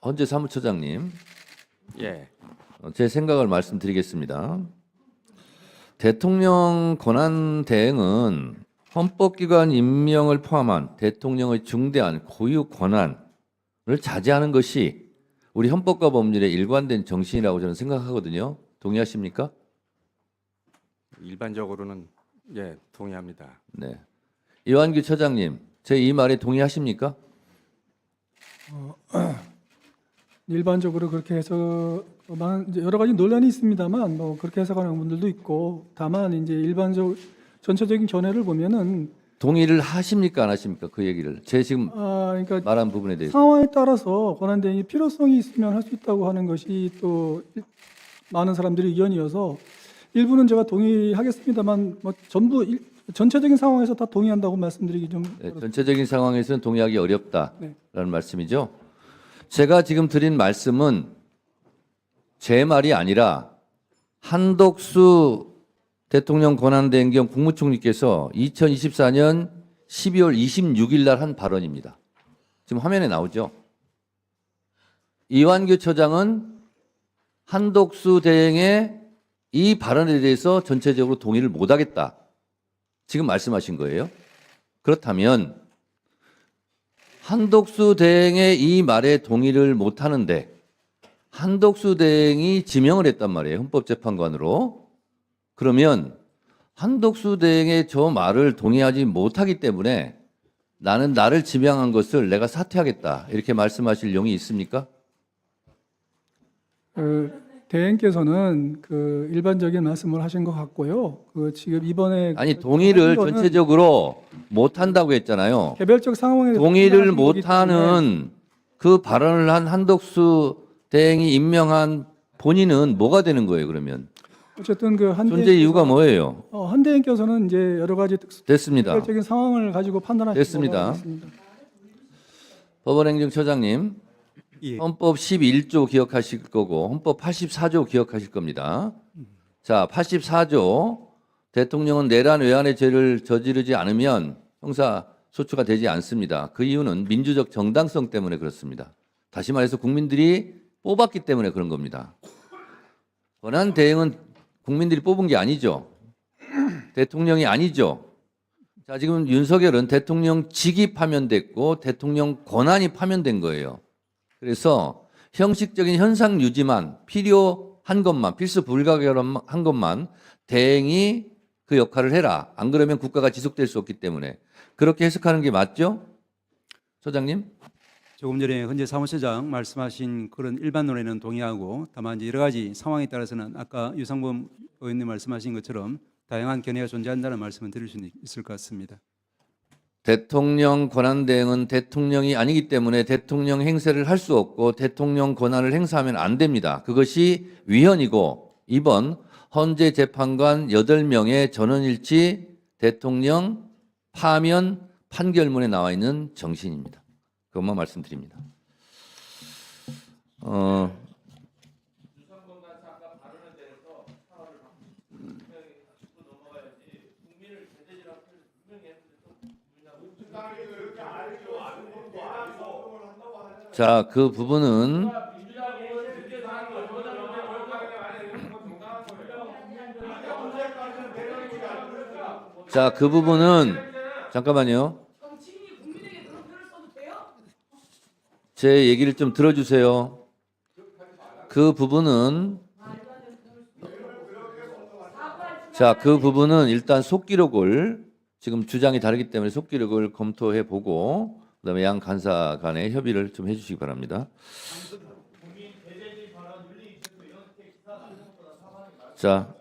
헌재 사무처장님, 예. 제 생각을 말씀드리겠습니다. 대통령 권한 대행은 헌법기관 임명을 포함한 대통령의 중대한 고유 권한을 자제하는 것이 우리 헌법과 법률의 일관된 정신이라고 저는 생각하거든요. 동의하십니까? 일반적으로는 예, 동의합니다. 네. 이완규 처장님, 제 이 말에 동의하십니까? 일반적으로 그렇게 해서 이제 여러 가지 논란이 있습니다만 뭐 그렇게 해석하는 분들도 있고 다만 이제 일반적 전체적인 견해를 보면은 동의를 하십니까? 안 하십니까? 그 얘기를. 제 지금 그러니까 말한 부분에 대해서. 상황에 따라서 권한 대행이 필요성이 있으면 할 수 있다고 하는 것이 또 많은 사람들의 의견이어서 일부는 제가 동의하겠습니다만 뭐 전체적인 상황에서 다 동의한다고 말씀드리기 좀 네, 전체적인 상황에서는 동의하기 어렵다라는 네. 말씀이죠. 제가 지금 드린 말씀은 제 말이 아니라 한덕수 대통령 권한대행경 국무총리께서 2024년 12월 26일 날 한 발언입니다. 지금 화면에 나오죠. 이완규 처장은 한덕수 대행의 이 발언에 대해서 전체적으로 동의를 못하겠다. 지금 말씀하신 거예요. 그렇다면 한덕수 대행의 이 말에 동의를 못하는데 한덕수 대행이 지명을 했단 말이에요. 헌법재판관으로. 그러면 한덕수 대행의 저 말을 동의하지 못하기 때문에 나는 나를 지명한 것을 내가 사퇴하겠다. 이렇게 말씀하실 용이 있습니까? 대행께서는 그 일반적인 말씀을 하신 것 같고요. 그 지금 이번에 아니 동의를 거는 전체적으로 못한다고 했잖아요. 개별적 상황에 동의를 하신 거기 때문에 못하는 그 발언을 한 한덕수 대행이 임명한 본인은 뭐가 되는 거예요? 그러면 어쨌든 그 존재 이유가 뭐예요? 한대행께서는 이제 여러 가지 됐습니다. 개별적인 상황을 가지고 판단하시는 됐습니다. 법원행정처장님, 예. 헌법 11조 기억하실 거고 헌법 84조 기억하실 겁니다. 자, 84조 대통령은 내란 외환의 죄를 저지르지 않으면 형사소추가 되지 않습니다. 그 이유는 민주적 정당성 때문에 그렇습니다. 다시 말해서 국민들이 뽑았기 때문에 그런 겁니다. 권한 대행은 국민들이 뽑은 게 아니죠. 대통령이 아니죠. 자, 지금 윤석열은 대통령직이 파면됐고 대통령 권한이 파면된 거예요. 그래서 형식적인 현상 유지만 필요한 것만 필수 불가결한 것만 대행이 그 역할을 해라. 안 그러면 국가가 지속될 수 없기 때문에 그렇게 해석하는 게 맞죠? 소장님? 조금 전에 헌재 사무처장 말씀하신 그런 일반론에는 동의하고 다만 이제 여러 가지 상황에 따라서는 아까 유상범 의원님 말씀하신 것처럼 다양한 견해가 존재한다는 말씀을 드릴 수 있을 것 같습니다. 대통령 권한 대행은 대통령이 아니기 때문에 대통령 행세를 할 수 없고 대통령 권한을 행사하면 안 됩니다. 그것이 위헌이고 이번 헌재 재판관 8명의 전원일치 대통령 파면 판결문에 나와 있는 정신입니다. 그것만 말씀드립니다. 자, 그 부분은 자, 그 부분은 잠깐만요. 제 얘기를 좀 들어주세요. 그 부분은 자, 그 부분은 일단 속기록을 지금 주장이 다르기 때문에 속기록을 검토해 보고 그다음에 양 간사 간에 협의를 좀 해주시기 바랍니다. 자,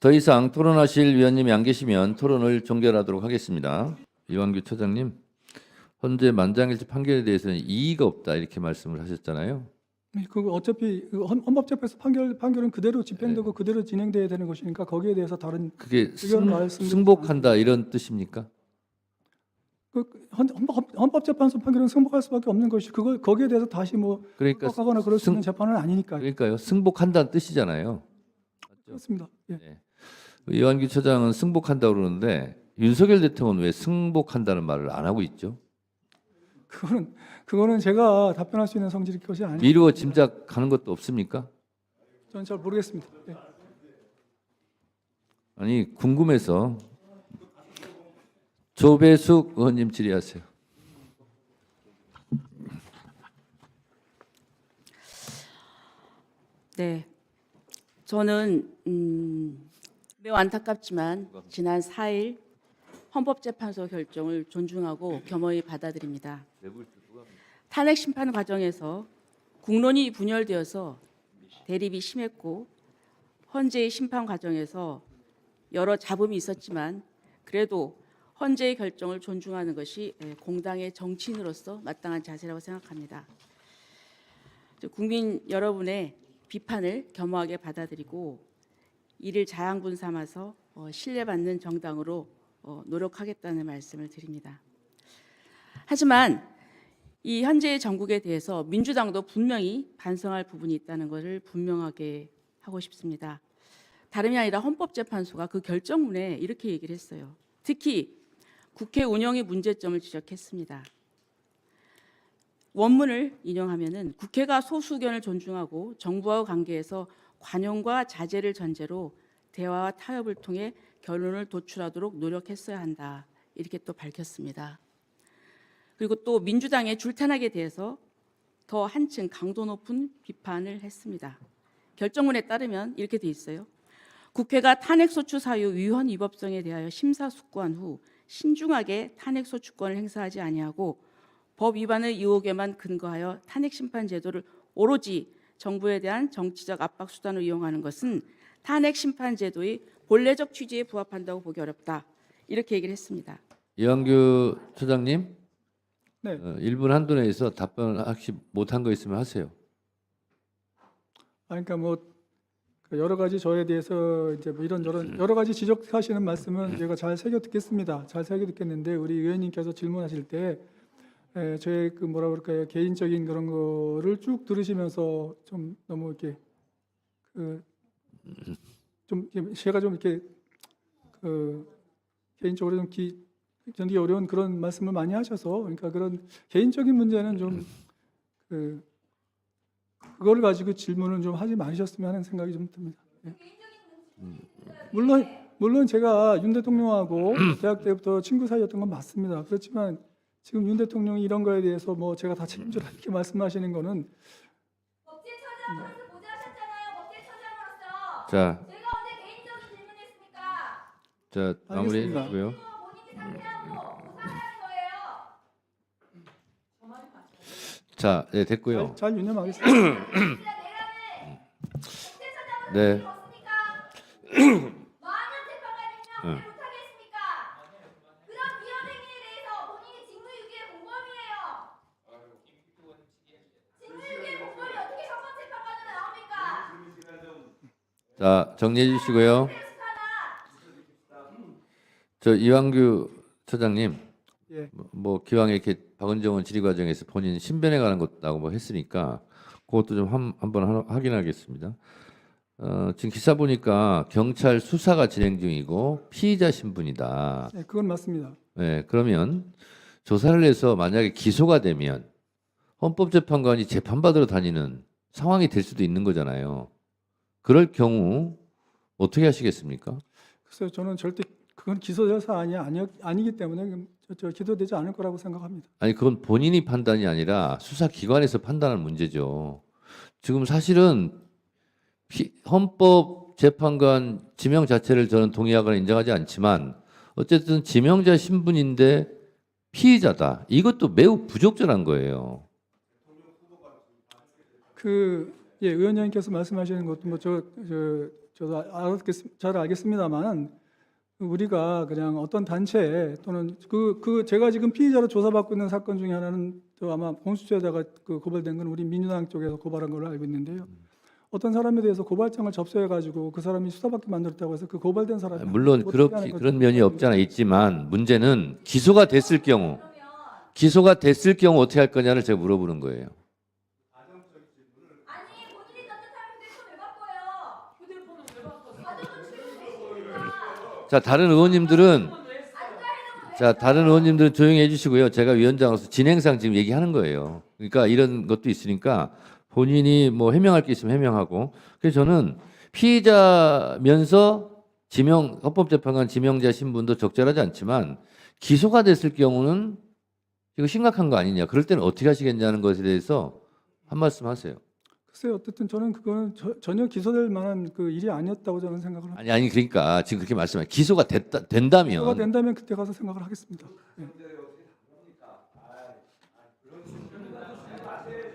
더 이상 토론하실 위원님이 안 계시면 토론을 종결하도록 하겠습니다. 이완규 처장님, 헌재 만장일치 판결에 대해서는 이의가 없다 이렇게 말씀을 하셨잖아요. 그 어차피 헌법재판소 판결은 그대로 집행되고 그대로 진행돼야 되는 것이니까 거기에 대해서 다른 그게 의견 말씀드리지 승복한다 이런 뜻입니까? 헌법재판소 판결은 승복할 수밖에 없는 것이 거기에 대해서 다시 뭐 그러니까 하거나 그럴 수 있는 재판은 아니니까요. 그러니까요. 승복한다는 뜻이잖아요. 그렇습니다. 예. 네. 이완규 처장은 승복한다고 그러는데 윤석열 대통령은 왜 승복한다는 말을 안 하고 있죠? 그거는 제가 답변할 수 있는 성질의 것이 아니에요. 미루어 짐작하는 것도 없습니까? 저는 잘 모르겠습니다. 예. 아니 궁금해서. 조배숙 의원님 질의하세요. 네, 저는 매우 안타깝지만 지난 4일 헌법재판소 결정을 존중하고 겸허히 받아들입니다. 탄핵 심판 과정에서 국론이 분열되어서 대립이 심했고 헌재의 심판 과정에서 여러 잡음이 있었지만 그래도 헌재의 결정을 존중하는 것이 공당의 정치인으로서 마땅한 자세라고 생각합니다. 국민 여러분의 비판을 겸허하게 받아들이고 이를 자양분 삼아서 신뢰받는 정당으로 노력하겠다는 말씀을 드립니다. 하지만 이 현재의 정국에 대해서 민주당도 분명히 반성할 부분이 있다는 것을 분명하게 하고 싶습니다. 다름이 아니라 헌법재판소가 그 결정문에 이렇게 얘기를 했어요. 특히 국회 운영의 문제점을 지적했습니다. 원문을 인용하면은 국회가 소수 의견을 존중하고 정부와 관계에서 관용과 자제를 전제로 대화와 타협을 통해 결론을 도출하도록 노력했어야 한다. 이렇게 또 밝혔습니다. 그리고 또 민주당의 줄탄핵에 대해서 더 한층 강도 높은 비판을 했습니다. 결정문에 따르면 이렇게 돼 있어요. 국회가 탄핵소추 사유 위헌 위법성에 대하여 심사숙고한 후 신중하게 탄핵소추권을 행사하지 아니하고 법 위반의 의혹에만 근거하여 탄핵심판 제도를 오로지 정부에 대한 정치적 압박 수단으로 이용하는 것은 탄핵심판 제도의 본래적 취지에 부합한다고 보기 어렵다. 이렇게 얘기를 했습니다. 이완규 처장님, 네. 1분 한도 내에서 답변 혹시 못한 거 있으면 하세요. 그러니까 뭐 여러 가지 저에 대해서 이제 뭐 이런 저런 여러 가지 지적하시는 말씀은 제가 잘 새겨 듣겠습니다. 잘 새겨 듣겠는데 우리 의원님께서 질문하실 때 저의 그 뭐라 그럴까요, 개인적인 그런 거를 쭉 들으시면서 좀 너무 이렇게 좀 제가 좀 이렇게 개인적으로 좀 견디기 어려운 그런 말씀을 많이 하셔서 그러니까 그런 개인적인 문제는 좀 그걸 가지고 질문을 좀 하지 마셨으면 하는 생각이 좀 듭니다. 예. 물론 제가 윤 대통령하고 대학 때부터 친구 사이였던 건 맞습니다. 그렇지만 지금 윤 대통령이 이런 거에 대해서 뭐 제가 다 책임져라 이렇게 말씀하시는 거는 법제처장으로서 고지하셨잖아요. 법제처장으로서. 자, 제가 언제 개인적인 질문했습니까? 자 마무리 알겠습니다. 해주고요. 본인이 상대하고 무사하는 거예요. 자, 네, 됐고요. 잘 유념하겠습니다. 제가 내란을 법제처장으로서 네. 네. 없습니까? 많은 재판관님이랑 왜 못하게 했습니까? 그런 위헌 행위에 대해서 본인이 직무유기의 공범이에요. 직무유기의 공범이 어떻게 헌법 재판관으로 나옵니까? 자, 정리해 주시고요. 저 이완규 처장님, 예. 뭐 기왕에 이렇게 박은정원 질의 과정에서 본인 신변에 관한 것도 뭐 했으니까 그것도 좀 한번 확인하겠습니다. 지금 기사 보니까 경찰 수사가 진행 중이고 피의자 신분이다. 네, 그건 맞습니다. 네, 그러면 조사를 해서 만약에 기소가 되면 헌법재판관이 재판받으러 다니는 상황이 될 수도 있는 거잖아요. 그럴 경우 어떻게 하시겠습니까? 그래서 저는 절대 그건 기소 사안이 아니기 때문에 저 기소되지 않을 거라고 생각합니다. 아니 그건 본인이 판단이 아니라 수사기관에서 판단하는 문제죠. 지금 사실은 헌법재판관 지명 자체를 저는 동의하거나 인정하지 않지만 어쨌든 지명자 신분인데 피의자다. 이것도 매우 부적절한 거예요. 예, 의원님께서 말씀하시는 것도 뭐 저도 잘 알겠습니다만 우리가 그냥 어떤 단체 또는 제가 지금 피의자로 조사받고 있는 사건 중에 하나는 또 아마 공수처에다가 고발된 건 우리 민주당 쪽에서 고발한 걸로 알고 있는데요. 어떤 사람에 대해서 고발장을 접수해 가지고 그 사람이 수사받게 만들었다고 해서 그 고발된 사람이 물론 어떻게 하는 그런 거죠? 면이 없잖아 있지만 문제는 기소가 됐을 경우 어떻게 할 거냐를 제가 물어보는 거예요. 아니 본인이 떳떳하면 휴대폰을 왜 바꿔요? 휴대폰을 왜 바꿔요? 가족은 출근되십니까? 자 다른 의원님들은 자, 다른 의원님들은 조용히 해주시고요. 제가 위원장으로서 진행상 지금 얘기하는 거예요. 그러니까 이런 것도 있으니까 본인이 뭐 해명할 게 있으면 해명하고. 그래서 저는 피의자면서 헌법재판관 지명자 신분도 적절하지 않지만 기소가 됐을 경우는 이거 심각한 거 아니냐. 그럴 때는 어떻게 하시겠냐는 것에 대해서 한 말씀 하세요. 글쎄요, 어쨌든 저는 그거는 전혀 기소될 만한 그 일이 아니었다고 저는 생각을 합니다. 아니 그러니까 지금 그렇게 말씀해. 기소가 된다면 기소가 된다면 그때 가서 생각을 하겠습니다. 예.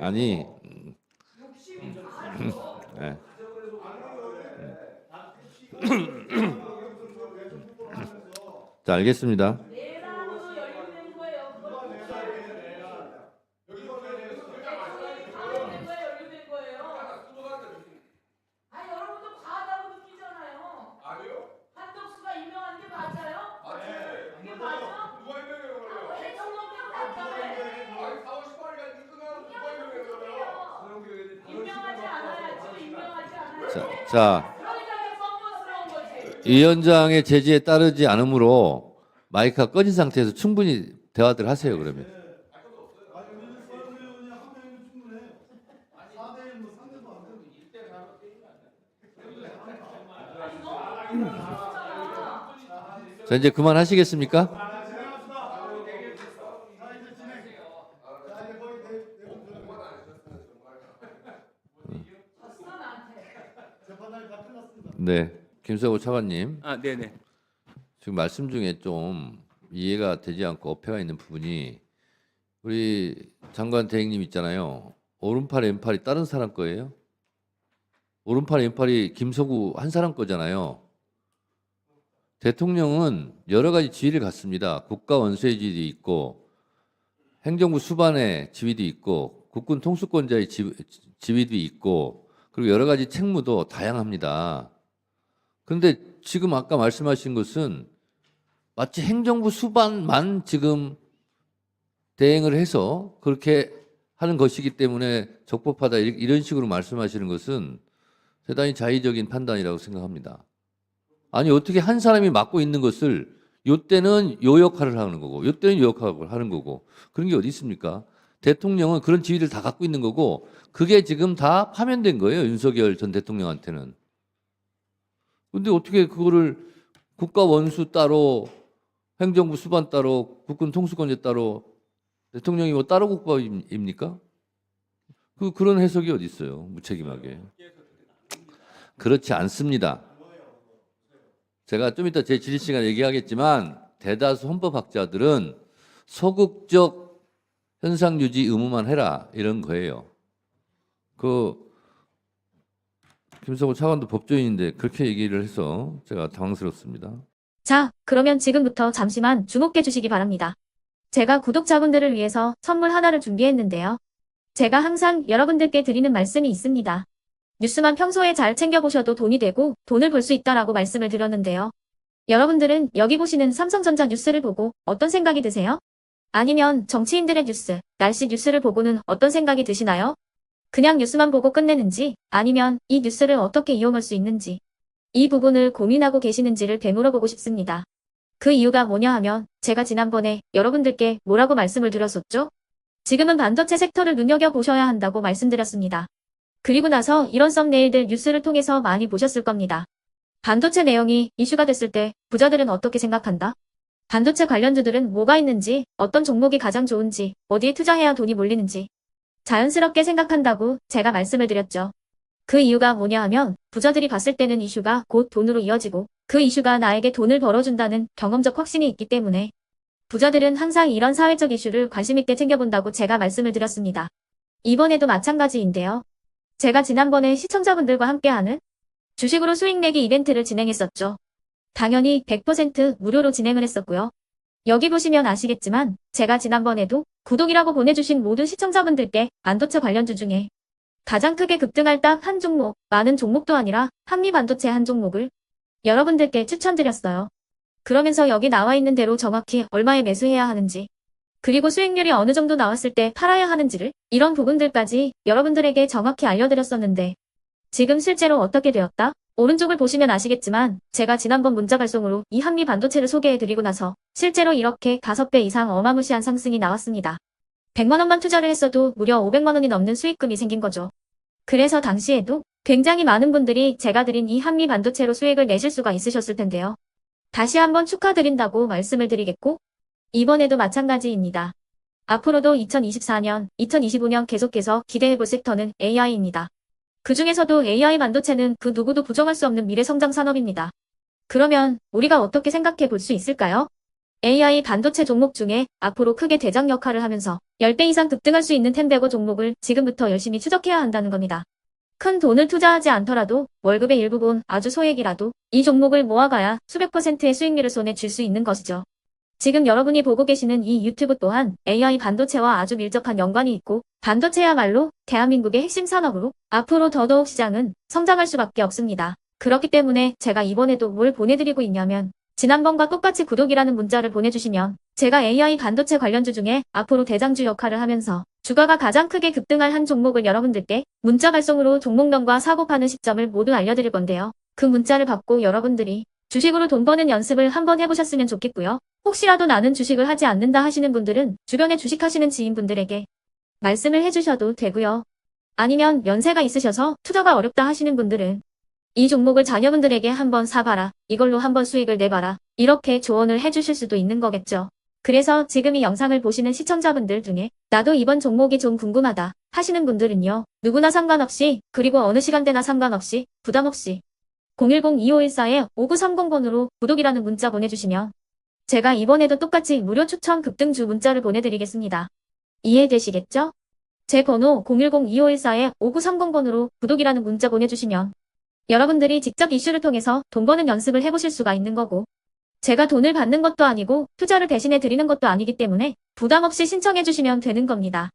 아니 네. 자, 알겠습니다. 내란으로 연루된 거예요. 그걸 과거에 연루된 거예요. 아니 여러분도 과하다고 느끼잖아요. 한덕수가 임명한 게 맞아요? 이게 맞아? 대통령령 답답해. 임명하지 않아야죠. 임명하지 않아야죠. 자, 그러니까 이게 뻔뻔스러운 거지. 위원장의 제지에 따르지 않으므로 마이크가 꺼진 상태에서 충분히 대화들 하세요. 그러면. 자, 이제 그만하시겠습니까? 네, 김석호 차관님. 네네. 지금 말씀 중에 좀 이해가 되지 않고 어폐가 있는 부분이 우리 장관 대행님 있잖아요. 오른팔 왼팔이 다른 사람 거예요? 오른팔 왼팔이 김석우 한 사람 거잖아요. 대통령은 여러 가지 지위를 갖습니다. 국가 원수의 지위도 있고 행정부 수반의 지위도 있고 국군 통수권자의 지위도 있고 그리고 여러 가지 책무도 다양합니다. 그런데 지금 아까 말씀하신 것은 마치 행정부 수반만 지금 대행을 해서 그렇게 하는 것이기 때문에 적법하다 이런 식으로 말씀하시는 것은 대단히 자의적인 판단이라고 생각합니다. 아니 어떻게 한 사람이 맡고 있는 것을 요때는 요 역할을 하는 거고 요때는 요 역할을 하는 거고 그런 게 어디 있습니까? 대통령은 그런 지위를 다 갖고 있는 거고 그게 지금 다 파면된 거예요. 윤석열 전 대통령한테는. 근데 어떻게 그거를 국가 원수 따로 행정부 수반 따로 국군 통수권자 따로 대통령이 뭐 따로 국밥입니까? 그런 해석이 어디 있어요? 무책임하게. 그렇지 않습니다. 제가 좀 이따 제 질의 시간에 얘기하겠지만 대다수 헌법학자들은 소극적 현상 유지 의무만 해라 이런 거예요. 김석호 차관도 법조인인데 그렇게 얘기를 해서 제가 당황스럽습니다. 자, 그러면 지금부터 잠시만 주목해 주시기 바랍니다. 제가 구독자분들을 위해서 선물 하나를 준비했는데요. 제가 항상 여러분들께 드리는 말씀이 있습니다. 뉴스만 평소에 잘 챙겨보셔도 돈이 되고 돈을 벌 수 있다라고 말씀을 드렸는데요. 여러분들은 여기 보시는 삼성전자 뉴스를 보고 어떤 생각이 드세요? 아니면 정치인들의 뉴스, 날씨 뉴스를 보고는 어떤 생각이 드시나요? 그냥 뉴스만 보고 끝내는지 아니면 이 뉴스를 어떻게 이용할 수 있는지 이 부분을 고민하고 계시는지를 되물어보고 싶습니다. 그 이유가 뭐냐 하면 제가 지난번에 여러분들께 뭐라고 말씀을 드렸었죠? 지금은 반도체 섹터를 눈여겨보셔야 한다고 말씀드렸습니다. 그리고 나서 이런 썸네일들 뉴스를 통해서 많이 보셨을 겁니다. 반도체 내용이 이슈가 됐을 때 부자들은 어떻게 생각한다? 반도체 관련주들은 뭐가 있는지, 어떤 종목이 가장 좋은지, 어디에 투자해야 돈이 몰리는지 자연스럽게 생각한다고 제가 말씀을 드렸죠. 그 이유가 뭐냐 하면 부자들이 봤을 때는 이슈가 곧 돈으로 이어지고 그 이슈가 나에게 돈을 벌어준다는 경험적 확신이 있기 때문에 부자들은 항상 이런 사회적 이슈를 관심 있게 챙겨본다고 제가 말씀을 드렸습니다. 이번에도 마찬가지인데요. 제가 지난번에 시청자분들과 함께하는 주식으로 수익 내기 이벤트를 진행했었죠. 당연히 100% 무료로 진행을 했었고요. 여기 보시면 아시겠지만 제가 지난번에도 구독이라고 보내주신 모든 시청자분들께 반도체 관련주 중에 가장 크게 급등할 딱 한 종목, 많은 종목도 아니라 한미반도체 한 종목을 여러분들께 추천드렸어요. 그러면서 여기 나와 있는 대로 정확히 얼마에 매수해야 하는지 그리고 수익률이 어느 정도 나왔을 때 팔아야 하는지를 이런 부분들까지 여러분들에게 정확히 알려드렸었는데 지금 실제로 어떻게 되었다? 오른쪽을 보시면 아시겠지만 제가 지난번 문자 발송으로 이 한미 반도체를 소개해드리고 나서 실제로 이렇게 5배 이상 어마무시한 상승이 나왔습니다. 100만 원만 투자를 했어도 무려 500만 원이 넘는 수익금이 생긴 거죠. 그래서 당시에도 굉장히 많은 분들이 제가 드린 이 한미 반도체로 수익을 내실 수가 있으셨을 텐데요. 다시 한번 축하드린다고 말씀을 드리겠고 이번에도 마찬가지입니다. 앞으로도 2024년, 2025년 계속해서 기대해볼 섹터는 AI입니다. 그 중에서도 AI 반도체는 그 누구도 부정할 수 없는 미래 성장 산업입니다. 그러면 우리가 어떻게 생각해 볼 수 있을까요? AI 반도체 종목 중에 앞으로 크게 대장 역할을 하면서 10배 이상 급등할 수 있는 텐베거 종목을 지금부터 열심히 추적해야 한다는 겁니다. 큰 돈을 투자하지 않더라도 월급의 일부분 아주 소액이라도 이 종목을 모아가야 수백 %의 수익률을 손에 쥘 수 있는 것이죠. 지금 여러분이 보고 계시는 이 유튜브 또한 AI 반도체와 아주 밀접한 연관이 있고 반도체야말로 대한민국의 핵심 산업으로 앞으로 더더욱 시장은 성장할 수밖에 없습니다. 그렇기 때문에 제가 이번에도 뭘 보내드리고 있냐면 지난번과 똑같이 구독이라는 문자를 보내주시면 제가 AI 반도체 관련주 중에 앞으로 대장주 역할을 하면서 주가가 가장 크게 급등할 한 종목을 여러분들께 문자 발송으로 종목명과 사고 파는 시점을 모두 알려드릴 건데요. 그 문자를 받고 여러분들이 주식으로 돈 버는 연습을 한번 해보셨으면 좋겠고요. 혹시라도 나는 주식을 하지 않는다 하시는 분들은 주변에 주식하시는 지인분들에게 말씀을 해주셔도 되고요. 아니면 연세가 있으셔서 투자가 어렵다 하시는 분들은 이 종목을 자녀분들에게 한번 사봐라. 이걸로 한번 수익을 내봐라. 이렇게 조언을 해주실 수도 있는 거겠죠. 그래서 지금 이 영상을 보시는 시청자분들 중에 나도 이번 종목이 좀 궁금하다 하시는 분들은요. 누구나 상관없이 그리고 어느 시간대나 상관없이 부담 없이 010-2514-5930번으로 구독이라는 문자 보내주시면 제가 이번에도 똑같이 무료 추천 급등주 문자를 보내드리겠습니다. 이해되시겠죠? 제 번호 010-2514-5930번으로 구독이라는 문자 보내주시면 여러분들이 직접 이슈를 통해서 돈 버는 연습을 해보실 수가 있는 거고 제가 돈을 받는 것도 아니고 투자를 대신해 드리는 것도 아니기 때문에 부담 없이 신청해 주시면 되는 겁니다.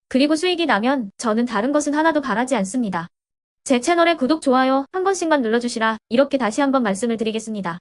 그리고 수익이 나면 저는 다른 것은 하나도 바라지 않습니다. 제 채널에 구독, 좋아요 한 번씩만 눌러주시라 이렇게 다시 한번 말씀을 드리겠습니다.